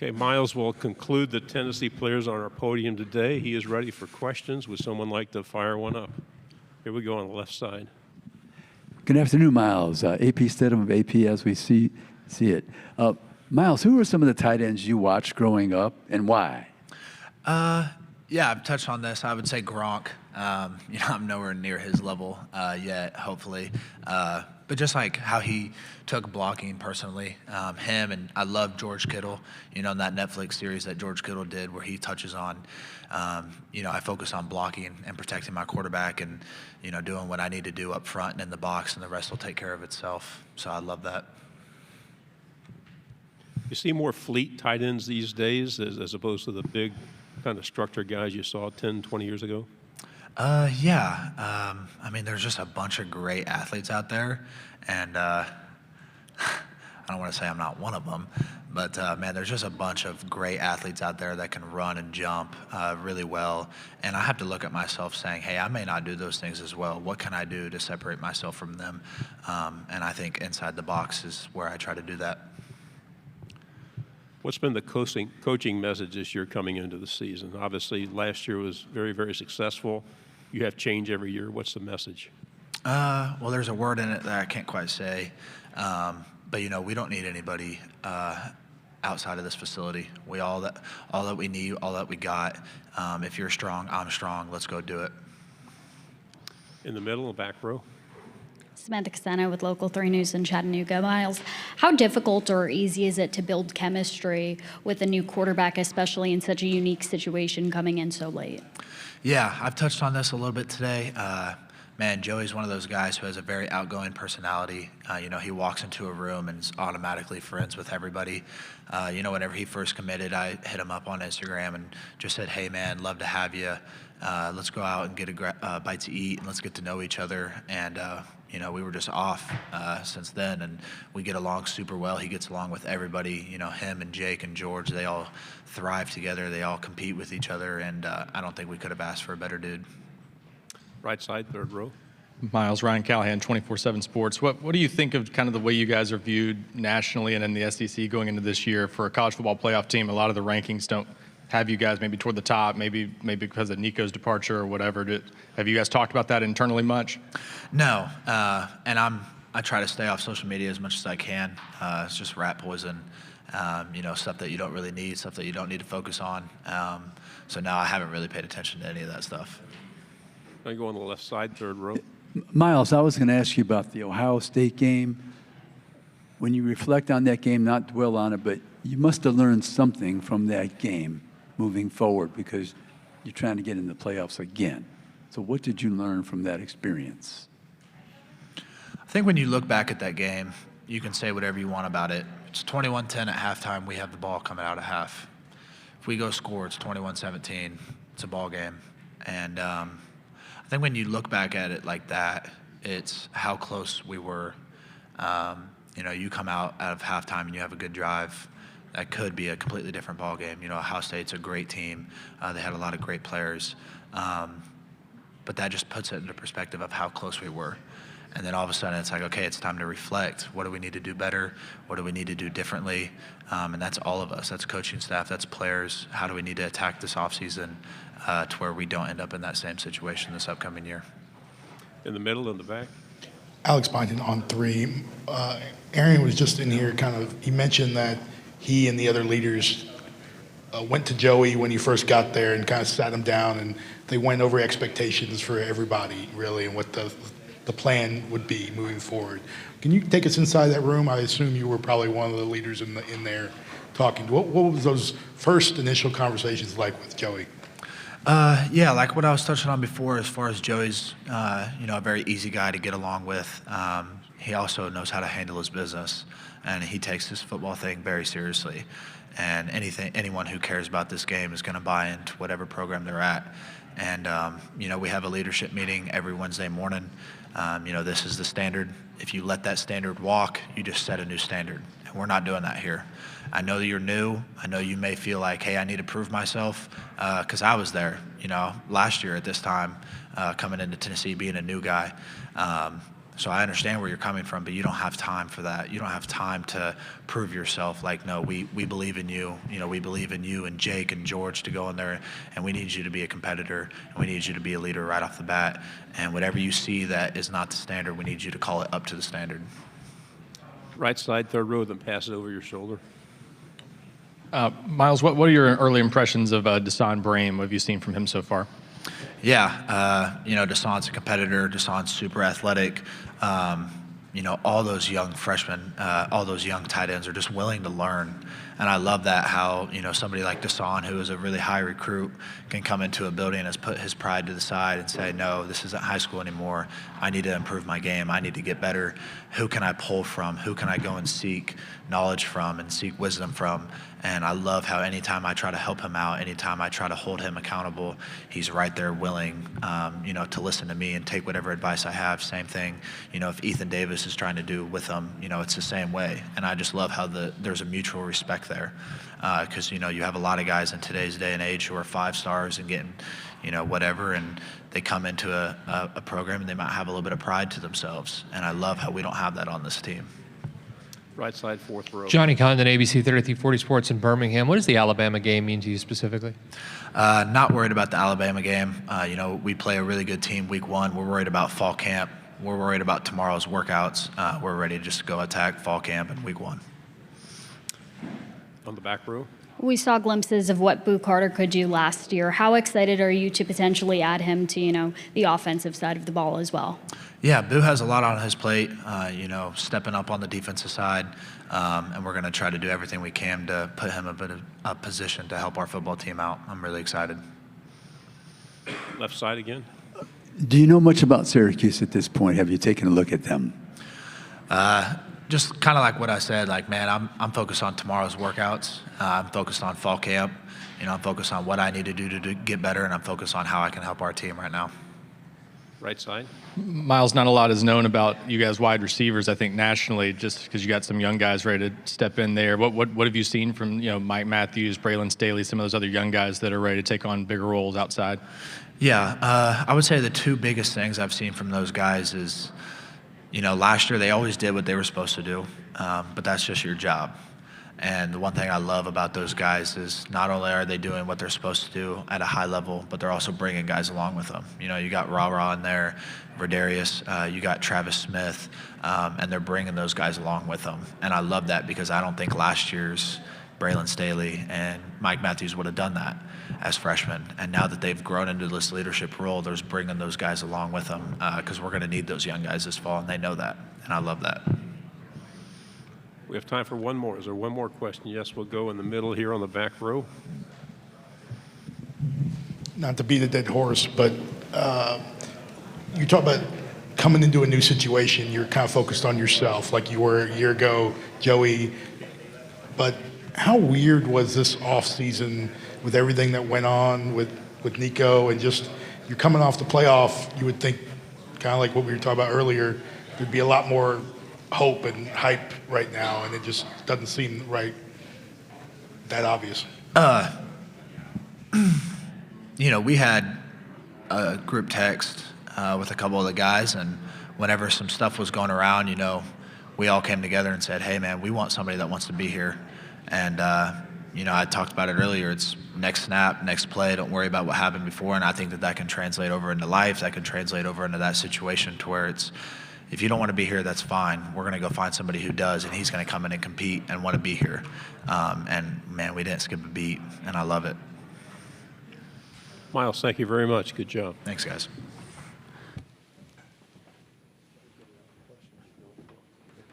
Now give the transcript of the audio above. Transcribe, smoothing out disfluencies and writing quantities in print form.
Okay, Miles will conclude the Tennessee players on our podium today. He is ready for questions. Would someone like to fire one up? Here we go on the left side. Good afternoon, Miles. AP Stedham of AP as we see it. Miles, who are some of the tight ends you watched growing up and why? Yeah, I've touched on this. I would say Gronk. I'm nowhere near his level yet, hopefully. But just like how he took blocking personally, him, and I love George Kittle, in that Netflix series that George Kittle did where he touches on, I focus on blocking and protecting my quarterback and, doing what I need to do up front and in the box, and the rest will take care of itself. So I love that. You see more fleet tight ends these days as opposed to the big kind of structured guys you saw 10, 20 years ago? Yeah. There's just a bunch of great athletes out there, and I don't want to say I'm not one of them, but there's just a bunch of great athletes out there that can run and jump really well, and I have to look at myself saying, hey, I may not do those things as well. What can I do to separate myself from them? And I think inside the box is where I try to do that. What's been the coaching message this year coming into the season? Obviously, last year was very, very successful. You have change every year. What's the message? Well, there's a word in it that I can't quite say, but we don't need anybody outside of this facility. All that we need, all that we got. If you're strong, I'm strong. Let's go do it. In the middle, back row. Samantha Casano with Local 3 News in Chattanooga. Miles, how difficult or easy is it to build chemistry with a new quarterback, especially in such a unique situation coming in so late? Yeah, I've touched on this a little bit today. Joey's one of those guys who has a very outgoing personality. He walks into a room and is automatically friends with everybody. Whenever he first committed, I hit him up on Instagram and just said, hey, man, love to have you. Let's go out and get a bite to eat and let's get to know each other. And, we were just off since then, and we get along super well. He gets along with everybody. Him and Jake and George, they all thrive together. They all compete with each other, and I don't think we could have asked for a better dude. Right side, third row. Miles, Ryan Callahan, 24/7 Sports. What do you think of kind of the way you guys are viewed nationally and in the SEC going into this year for a college football playoff team? A lot of the rankings don't have you guys maybe toward the top, maybe because of Nico's departure or whatever. Have you guys talked about that internally much? No, and I try to stay off social media as much as I can. It's just rat poison, stuff that you don't really need, stuff that you don't need to focus on. So now I haven't really paid attention to any of that stuff. I go on the left side, third row. Miles, I was going to ask you about the Ohio State game. When you reflect on that game, not dwell on it, but you must have learned something from that game moving forward because you're trying to get in the playoffs again. So what did you learn from that experience? I think when you look back at that game, you can say whatever you want about it. It's 21-10 at halftime. We have the ball coming out of half. If we go score, it's 21-17. It's a ball game. And I think when you look back at it like that, it's how close we were. You come out of halftime and you have a good drive. That could be a completely different ball game. Ohio State's a great team. They had a lot of great players. But that just puts it into perspective of how close we were. And then all of a sudden it's like, okay, it's time to reflect. What do we need to do better? What do we need to do differently? And that's all of us. That's coaching staff. That's players. How do we need to attack this offseason to where we don't end up in that same situation this upcoming year? In the middle, in the back. Alex Byington on 3. Aaron was just in here he mentioned that he and the other leaders went to Joey when he first got there and kind of sat him down, and they went over expectations for everybody, really, and what the plan would be moving forward. Can you take us inside that room? I assume you were probably one of the leaders in there talking. What was those first initial conversations like with Joey? Yeah, like what I was touching on before, as far as Joey's, a very easy guy to get along with. He also knows how to handle his business, and he takes his football thing very seriously. And anyone who cares about this game is going to buy into whatever program they're at. And, we have a leadership meeting every Wednesday morning. This is the standard. If you let that standard walk, you just set a new standard. And we're not doing that here. I know that you're new. I know you may feel like, hey, I need to prove myself, because I was there, last year at this time, coming into Tennessee, being a new guy. So I understand where you're coming from, but you don't have time for that. You don't have time to prove yourself. Like, no, we believe in you. You know, we believe in you and Jake and George to go in there, and we need you to be a competitor, and we need you to be a leader right off the bat. And whatever you see that is not the standard, we need you to call it up to the standard. Right side, third row, then pass it over your shoulder. Miles, what are your early impressions of Desan Brame? What have you seen from him so far? Yeah, you know, Desan's a competitor. Desan's super athletic. You know, all those young freshmen, all those young tight ends are just willing to learn. And I love that how, you know, somebody like Desan, who is a really high recruit, can come into a building and has put his pride to the side and say, no, this isn't high school anymore. I need to improve my game. I need to get better. Who can I pull from? Who can I go and seek knowledge from and seek wisdom from? And I love how anytime I try to help him out, anytime I try to hold him accountable, he's right there willing, you know, to listen to me and take whatever advice I have. Same thing, you know, if Ethan Davis is trying to do with him, you know, it's the same way. And I just love how there's a mutual respect there. Because, you know, you have a lot of guys in today's day and age who are 5 stars and getting, you know, whatever, and they come into a program and they might have a little bit of pride to themselves. And I love how we don't have that on this team. Right side, fourth row. Johnny Condon, ABC 3340 Sports in Birmingham. What does the Alabama game mean to you specifically? Not worried about the Alabama game. You know, we play a really good team week 1. We're worried about fall camp. We're worried about tomorrow's workouts. We're ready to just go attack fall camp in week 1. On the back row. We saw glimpses of what Boo Carter could do last year. How excited are you to potentially add him to, you know, the offensive side of the ball as well? Yeah, Boo has a lot on his plate, you know, stepping up on the defensive side, and we're going to try to do everything we can to put him in a position to help our football team out. I'm really excited. Left side again. Do you know much about Syracuse at this point? Have you taken a look at them? Just kind of like what I said, like, man, I'm focused on tomorrow's workouts. I'm focused on fall camp. You know, I'm focused on what I need to do to get better, and I'm focused on how I can help our team right now. Right side. Miles, not a lot is known about you guys wide receivers, I think, nationally, just because you got some young guys ready to step in there. What have you seen from, you know, Mike Matthews, Braylon Staley, some of those other young guys that are ready to take on bigger roles outside? Yeah, I would say the 2 biggest things I've seen from those guys is, you know, last year they always did what they were supposed to do, but that's just your job. And the one thing I love about those guys is not only are they doing what they're supposed to do at a high level, but they're also bringing guys along with them. You know, you got Ra in there, Verdarius, you got Travis Smith, and they're bringing those guys along with them. And I love that because I don't think last year's Braylon Staley and Mike Matthews would have done that as freshmen. And now that they've grown into this leadership role, they're bringing those guys along with them because we're going to need those young guys this fall, and they know that. And I love that. We have time for one more. Is there one more question? Yes, we'll go in the middle here on the back row. Not to beat a dead horse, but you talk about coming into a new situation, you're kind of focused on yourself like you were a year ago, Joey. But how weird was this offseason with everything that went on with Nico and just you're coming off the playoff, you would think, kind of like what we were talking about earlier, there'd be a lot more hope and hype right now, and it just doesn't seem that obvious. You know, we had a group text with a couple of the guys, and whenever some stuff was going around, you know, we all came together and said, hey, man, we want somebody that wants to be here. And, you know, I talked about it earlier. It's next snap, next play. Don't worry about what happened before. And I think that can translate over into life. That can translate over into that situation to where it's, if you don't want to be here, that's fine. We're going to go find somebody who does, and he's going to come in and compete and want to be here. And, man, we didn't skip a beat, and I love it. Miles, thank you very much. Good job. Thanks, guys.